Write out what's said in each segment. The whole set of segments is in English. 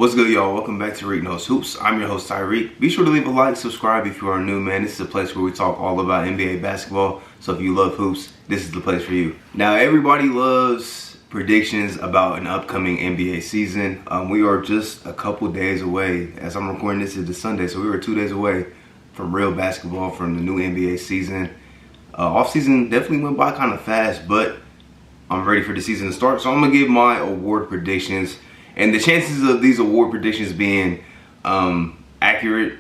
What's good, y'all? Welcome back to Reek Knows Hoops. I'm your host, Tyreek. Be sure to leave a like, subscribe if you are new, man. This is a place where we talk all about NBA basketball. So if you love hoops, this is the place for you. Now, everybody loves predictions about an upcoming NBA season. We are just a couple days away. As I'm recording this, it's Sunday, so we were 2 days away from real basketball, from the new NBA season. Off-season definitely went by kind of fast, but I'm ready for the season to start. So I'm going to give my award predictions. And the chances of these award predictions being accurate,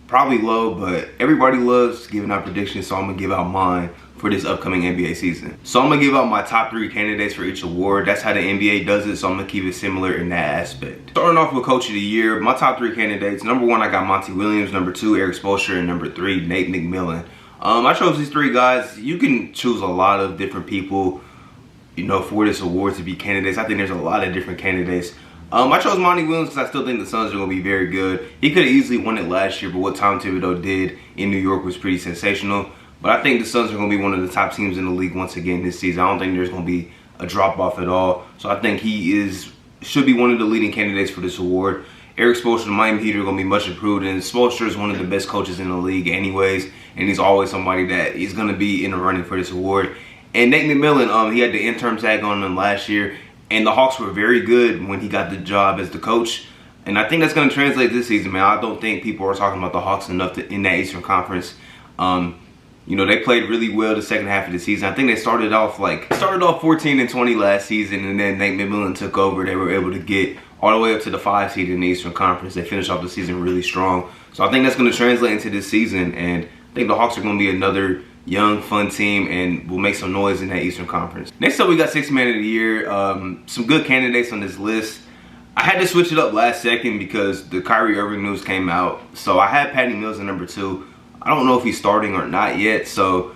probably low, but everybody loves giving out predictions, so I'm going to give out mine for this upcoming NBA season. So I'm going to give out my top 3 candidates for each award. That's how the NBA does it, so I'm going to keep it similar in that aspect. Starting off with Coach of the Year, my top 3 candidates. Number 1, I got Monty Williams. Number 2, Erik Spoelstra. And number 3, Nate McMillan. I chose these 3 guys. You can choose a lot of different people, you know, for this award to be candidates. I think there's a lot of different candidates. I chose Monty Williams because I still think the Suns are going to be very good. He could have easily won it last year, but what Tom Thibodeau did in New York was pretty sensational. But I think the Suns are going to be one of the top teams in the league once again this season. I don't think there's going to be a drop-off at all. So I think he should be one of the leading candidates for this award. Erik Spoelstra, the Miami Heat are going to be much improved, and Spoelstra is one of the best coaches in the league anyways, and he's always somebody that is going to be in the running for this award. And Nate McMillan, he had the interim tag on him last year, and the Hawks were very good when he got the job as the coach. And I think that's going to translate this season, man. I don't think people are talking about the Hawks enough in that Eastern Conference. You know, they played really well the second half of the season. I think they started off 14-20 last season, and then Nate McMillan took over. They were able to get all the way up to the 5 seed in the Eastern Conference. They finished off the season really strong. So I think that's going to translate into this season, and I think the Hawks are going to be another young, fun team and will make some noise in that Eastern Conference. Next up, we got 6th Man of the Year. Some good candidates on this list. I had to switch it up last second because the Kyrie Irving news came out. So I had Patty Mills at number 2. I don't know if he's starting or not yet. So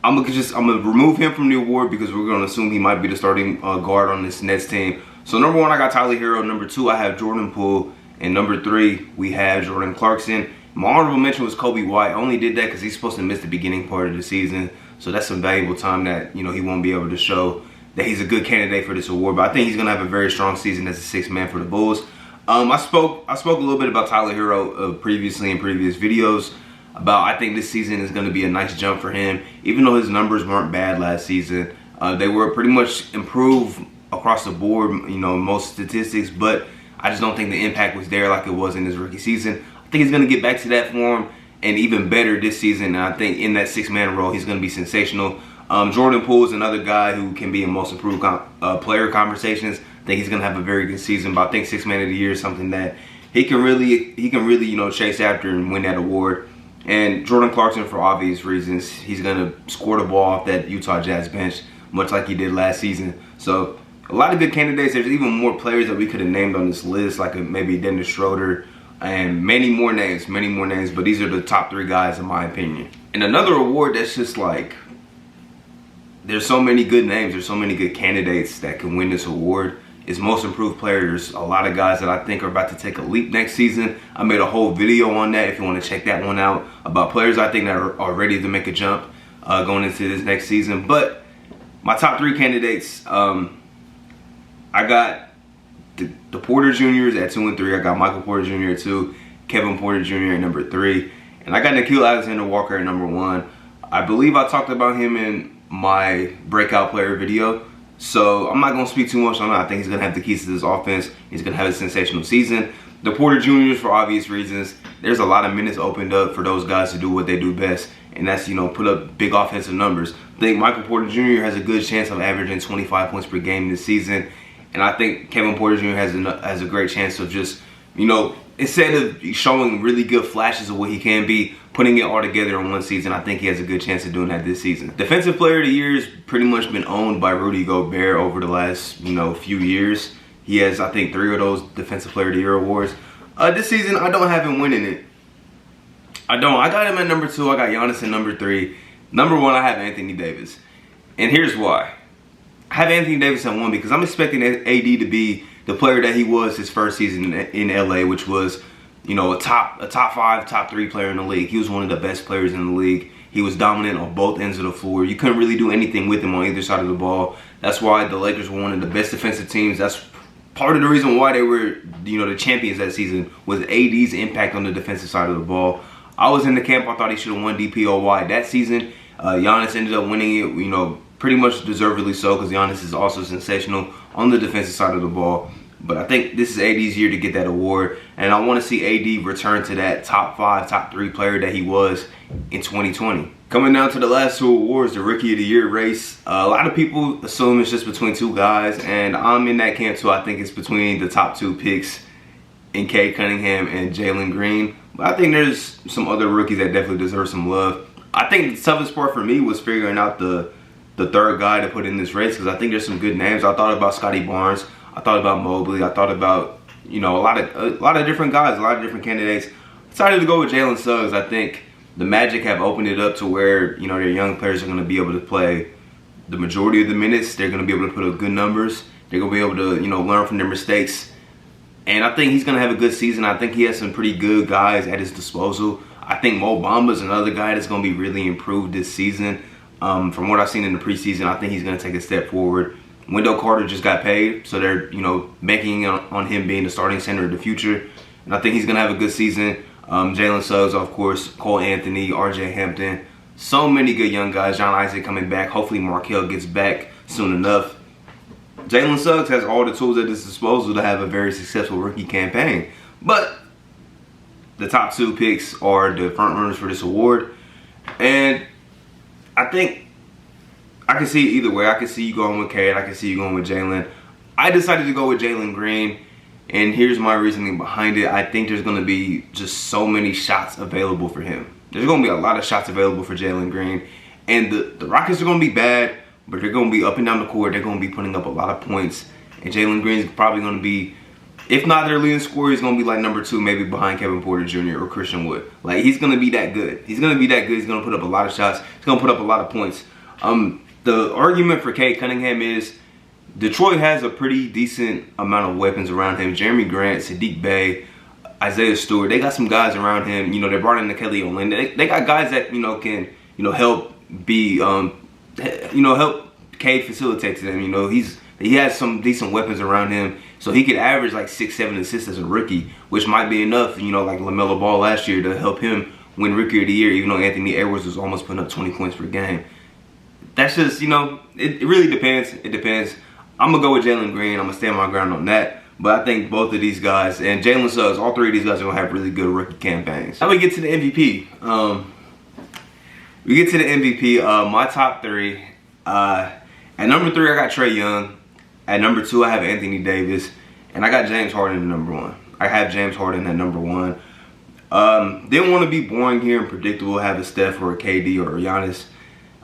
I'm gonna remove him from the award because we're gonna assume he might be the starting guard on this Nets team. So number 1, I got Tyler Hero. Number 2, I have Jordan Poole. And number 3, we have Jordan Clarkson. My honorable mention was Kobe White. I only did that because he's supposed to miss the beginning part of the season. So that's some valuable time that, you know, he won't be able to show that he's a good candidate for this award. But I think he's going to have a very strong season as a 6th man for the Bulls. I spoke a little bit about Tyler Hero previously in previous videos about I think this season is going to be a nice jump for him. Even though his numbers weren't bad last season, they were pretty much improved across the board, you know, most statistics. But I just don't think the impact was there like it was in his rookie season. I think he's going to get back to that form and even better this season. And I think in that 6-man role, he's going to be sensational. Jordan Poole is another guy who can be in most improved player conversations. I think he's going to have a very good season. But I think 6th Man of the Year is something that he can really you know, chase after and win that award. And Jordan Clarkson, for obvious reasons, he's going to score the ball off that Utah Jazz bench, much like he did last season. So a lot of good candidates. There's even more players that we could have named on this list, like maybe Dennis Schroeder, and many more names, but these are the top 3 guys in my opinion. And another award that's just like, there's so many good names, there's so many good candidates that can win this award, is Most Improved Player. There's a lot of guys that I think are about to take a leap next season. I made a whole video on that if you want to check that one out, about players I think that are ready to make a jump going into this next season. But my top 3 candidates, I got the Porter Juniors at 2 and 3. I got Michael Porter Jr. at 2, Kevin Porter Jr. at number 3, and I got Nickeil Alexander-Walker at number 1. I believe I talked about him in my breakout player video, so I'm not going to speak too much on that. I think he's going to have the keys to this offense. He's going to have a sensational season. The Porter Juniors, for obvious reasons, there's a lot of minutes opened up for those guys to do what they do best, and that's, you know, put up big offensive numbers. I think Michael Porter Jr. has a good chance of averaging 25 points per game this season. And I think Kevin Porter Jr. has a great chance of just, you know, instead of showing really good flashes of what he can be, putting it all together in one season, I think he has a good chance of doing that this season. Defensive Player of the Year has pretty much been owned by Rudy Gobert over the last, you know, few years. He has, I think, 3 of those Defensive Player of the Year awards. This season, I don't have him winning it. I don't. I got him at number 2. I got Giannis at number 3. Number 1, I have Anthony Davis. And here's why. I have Anthony Davis at 1 because I'm expecting AD to be the player that he was his first season in LA, which was, you know, a top 5, top 3 player in the league. He was one of the best players in the league. He was dominant on both ends of the floor. You couldn't really do anything with him on either side of the ball. That's why the Lakers were one of the best defensive teams. That's part of the reason why they were, the champions that season was AD's impact on the defensive side of the ball. I was in the camp. I thought he should have won DPOY that season. Giannis ended up winning it, pretty much deservedly so, because Giannis is also sensational on the defensive side of the ball. But I think this is AD's year to get that award, and I want to see AD return to that top 5, top 3 player that he was in 2020. Coming down to the last 2 awards, the Rookie of the Year race. A lot of people assume it's just between 2 guys, and I'm in that camp too. I think it's between the top 2 picks in Cade Cunningham and Jalen Green. But I think there's some other rookies that definitely deserve some love. I think the toughest part for me was figuring out the third guy to put in this race, because I think there's some good names. I thought about Scotty Barnes. I thought about Mobley. I thought about, a lot of different guys, a lot of different candidates. Decided to go with Jalen Suggs. I think the Magic have opened it up to where, their young players are going to be able to play the majority of the minutes. They're going to be able to put up good numbers. They're going to be able to, learn from their mistakes. And I think he's going to have a good season. I think he has some pretty good guys at his disposal. I think Mo Bamba's another guy that's going to be really improved this season. From what I've seen in the preseason, I think he's going to take a step forward. Wendell Carter just got paid, so they're, banking on him being the starting center of the future. And I think he's going to have a good season. Jalen Suggs, of course, Cole Anthony, RJ Hampton. So many good young guys. John Isaac coming back. Hopefully Markelle gets back soon enough. Jalen Suggs has all the tools at his disposal to have a very successful rookie campaign. But the top 2 picks are the front runners for this award. And I think I can see it either way. I can see you going with Cade. I can see you going with Jalen. I decided to go with Jalen Green, and here's my reasoning behind it. I think there's going to be just so many shots available for him. There's going to be a lot of shots available for Jalen Green, and the Rockets are going to be bad, but they're going to be up and down the court. They're going to be putting up a lot of points, and Jalen Green's probably going to be, if not their leading scorer, he's going to be like number 2, maybe behind Kevin Porter Jr. or Christian Wood. Like, he's going to be that good. He's going to be that good. He's going to put up a lot of shots. He's going to put up a lot of points. The argument for Cade Cunningham is Detroit has a pretty decent amount of weapons around him. Jeremy Grant, Sadiq Bey, Isaiah Stewart. They got some guys around him. They brought in the Kelly Olynyk. They got guys that can help be help Cade facilitate to them. He has some decent weapons around him, so he could average like 6-7 assists as a rookie, which might be enough. Like LaMelo Ball last year to help him win Rookie of the Year, even though Anthony Edwards was almost putting up 20 points per game. That's just, it really depends. It depends. I'm going to go with Jalen Green. I'm going to stand my ground on that. But I think both of these guys, and Jalen Suggs, all 3 of these guys are going to have really good rookie campaigns. Now we get to the MVP. My top 3. At number 3, I got Trae Young. At number 2, I have Anthony Davis. And I got James Harden at number 1. I have James Harden at number 1. Didn't want to be boring here and predictable, have a Steph or a KD or a Giannis.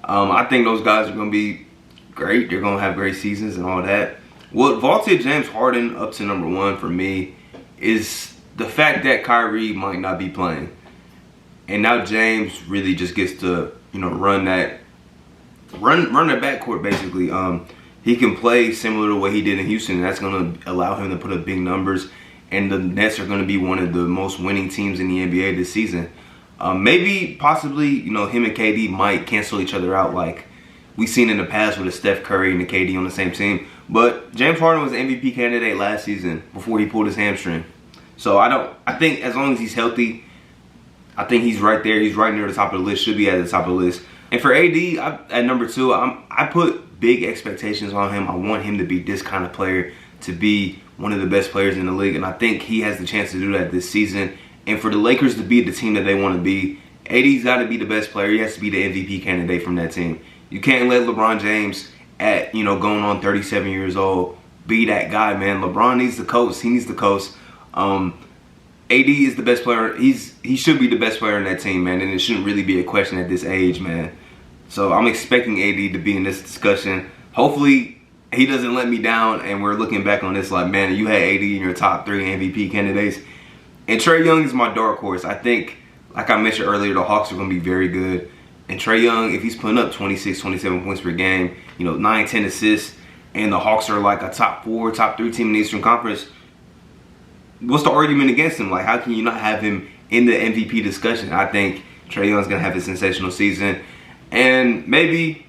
I think those guys are going to be great. They're going to have great seasons and all that. What vaulted James Harden up to number 1 for me is the fact that Kyrie might not be playing. And now James really just gets to, run the backcourt basically. He can play similar to what he did in Houston, and that's going to allow him to put up big numbers. And the Nets are going to be one of the most winning teams in the NBA this season. Maybe, possibly, him and KD might cancel each other out like we've seen in the past with a Steph Curry and a KD on the same team. But James Harden was an MVP candidate last season before he pulled his hamstring. So I think as long as he's healthy, I think he's right there. He's right near the top of the list, should be at the top of the list. And for AD, at number 2, I put big expectations on him. I want him to be this kind of player, to be one of the best players in the league. And I think he has the chance to do that this season. And for the Lakers to be the team that they want to be, AD's got to be the best player. He has to be the MVP candidate from that team. You can't let LeBron James at, going on 37 years old, be that guy, man. LeBron needs the coast. He needs the coast. AD is the best player. He should be the best player in that team, man. And it shouldn't really be a question at this age, man. So I'm expecting AD to be in this discussion. Hopefully he doesn't let me down and we're looking back on this like, man, you had AD in your top 3 MVP candidates. And Trae Young is my dark horse. I think, like I mentioned earlier, the Hawks are going to be very good. And Trae Young, if he's putting up 26, 27 points per game, 9, 10 assists, and the Hawks are like a top 4, top 3 team in the Eastern Conference, what's the argument against him? Like, how can you not have him in the MVP discussion? I think Trae Young's going to have a sensational season. And maybe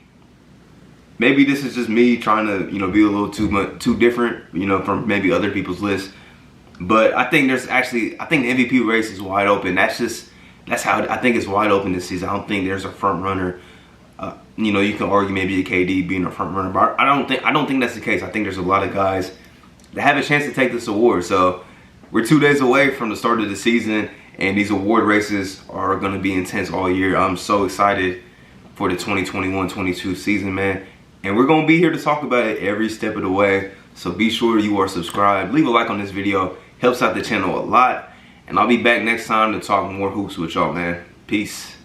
maybe this is just me trying to, be a little too different, from maybe other people's lists. But I think I think the MVP race is wide open. That's how I think it's wide open this season. I don't think there's a front runner. You can argue maybe a KD being a front runner, but I don't think that's the case. I think there's a lot of guys that have a chance to take this award. So we're 2 days away from the start of the season, and these award races are going to be intense all year. I'm so excited for the 2021-22 season, man. And we're going to be here to talk about it every step of the way. So be sure you are subscribed. Leave a like on this video. Helps out the channel a lot. And I'll be back next time to talk more hoops with y'all, man. Peace.